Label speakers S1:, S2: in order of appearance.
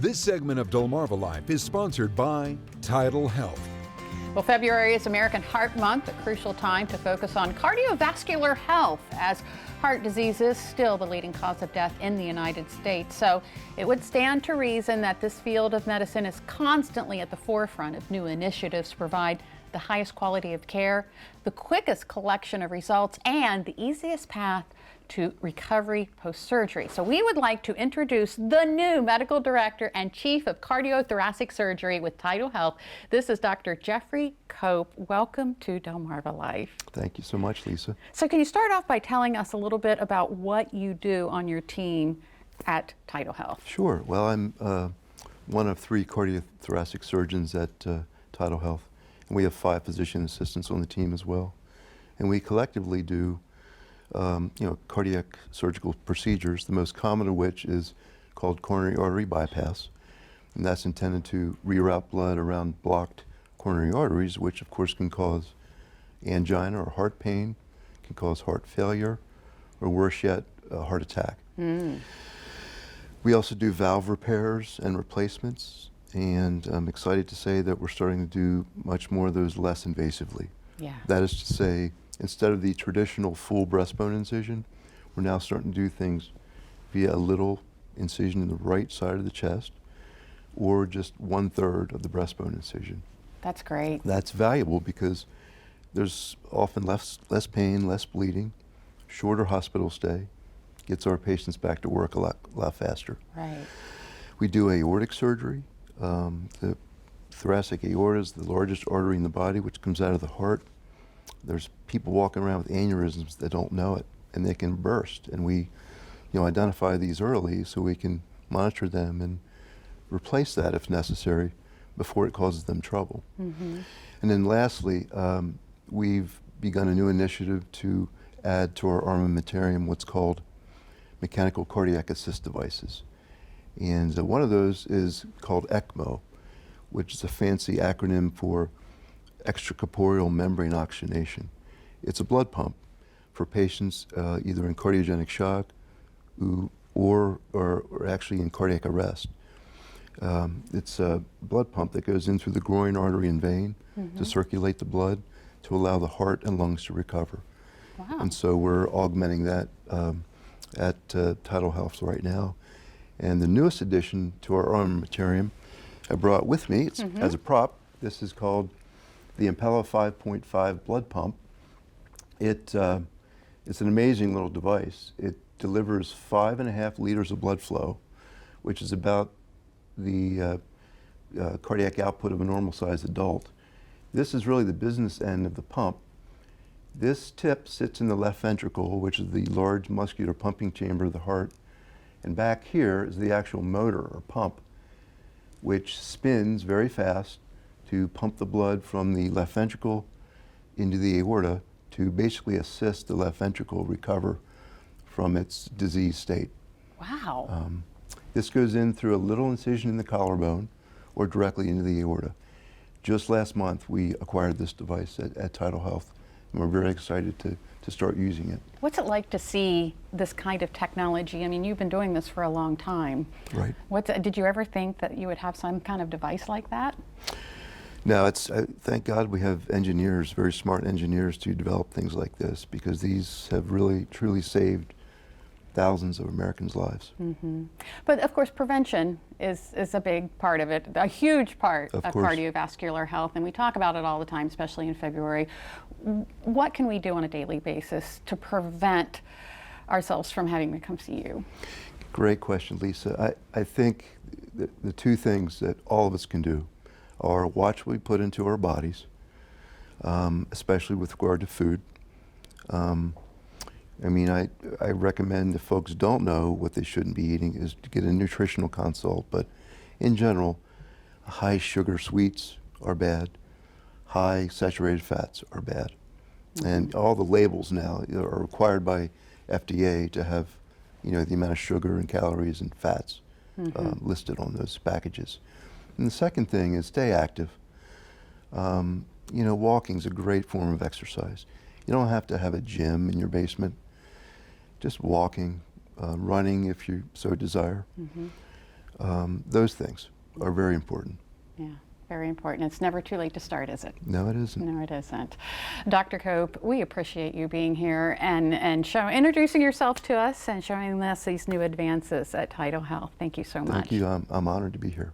S1: This segment of DelmarvaLife is sponsored by TidalHealth.
S2: Well, February is American Heart Month, a crucial time to focus on cardiovascular health, as heart disease is still the leading cause of death in the United States. So it would stand to reason that this field of medicine is constantly at the forefront of new initiatives to provide the highest quality of care, the quickest collection of results, and the easiest path to recovery post-surgery. So we would like to introduce the new Medical Director and Chief of Cardiothoracic Surgery with TidalHealth. This is Dr. Jeffrey Cope. Welcome to DelmarvaLife.
S3: Thank you so much, Lisa.
S2: So can you start off by telling us a little bit about what you do on your team at TidalHealth?
S3: Sure. Well, I'm one of 3 cardiothoracic surgeons at TidalHealth, and we have 5 physician assistants on the team as well. And we collectively do cardiac surgical procedures, the most common of which is called coronary artery bypass. And that's intended to reroute blood around blocked coronary arteries, which of course can cause angina or heart pain, can cause heart failure, or worse yet, a heart attack. We also do valve repairs and replacements, and I'm excited to say that we're starting to do much more of those less invasively.
S2: Yeah.
S3: That is to say, instead of the traditional full breastbone incision, we're now starting to do things via a little incision in the right side of the chest, or just 1/3 of the breastbone incision.
S2: That's great.
S3: That's valuable because there's often less pain, less bleeding, shorter hospital stay, gets our patients back to work a lot faster.
S2: Right.
S3: We do aortic surgery. The thoracic aorta is the largest artery in the body, which comes out of the heart. There's people walking around with aneurysms that don't know it, and they can burst. And we, identify these early so we can monitor them and replace that if necessary before it causes them trouble. And then lastly, we've begun a new initiative to add to our armamentarium what's called mechanical cardiac assist devices. And one of those is called ECMO, which is a fancy acronym for extracorporeal membrane oxygenation. It's a blood pump for patients either in cardiogenic shock or actually in cardiac arrest. It's a blood pump that goes in through the groin artery and vein to circulate the blood to allow the heart and lungs to recover.
S2: Wow.
S3: And so we're augmenting that at TidalHealth right now. And the newest addition to our armamentarium I brought with me, it's as a prop. This is called the Impella 5.5 blood pump. It's an amazing little device. It delivers 5.5 liters of blood flow, which is about the cardiac output of a normal-sized adult. This is really the business end of the pump. This tip sits in the left ventricle, which is the large muscular pumping chamber of the heart. And back here is the actual motor or pump, which spins very fast to pump the blood from the left ventricle into the aorta to basically assist the left ventricle recover from its disease state.
S2: Wow.
S3: This goes in through a little incision in the collarbone or directly into the aorta. Just last month, we acquired this device at TidalHealth, and we're very excited to start using it.
S2: What's it like to see this kind of technology? I mean, you've been doing this for a long time.
S3: Right.
S2: Did you ever think that you would have some kind of device like that?
S3: No, thank God we have engineers, very smart engineers, to develop things like this, because these have really, truly saved thousands of Americans' lives.
S2: But of course, prevention is a big part of it, a huge part of
S3: course.
S2: cardiovascular health, and we talk about it all the time, especially in February. What can we do on a daily basis to prevent ourselves from having to come see you?
S3: Great question, Lisa. I think the 2 things that all of us can do are watch what we put into our bodies, especially with regard to food. I recommend if folks don't know what they shouldn't be eating is to get a nutritional consult, but in general, high sugar sweets are bad, high saturated fats are bad. And all the labels now are required by FDA to have, the amount of sugar and calories and fats listed on those packages. And the second thing is stay active. Walking's a great form of exercise. You don't have to have a gym in your basement. Just walking, running if you so desire. Those things are very important.
S2: Yeah, very important. It's never too late to start, is it?
S3: No, it isn't.
S2: No, it isn't. Dr. Cope, we appreciate you being here and introducing yourself to us and showing us these new advances at TidalHealth. Thank you so much.
S3: Thank you. I'm honored to be here.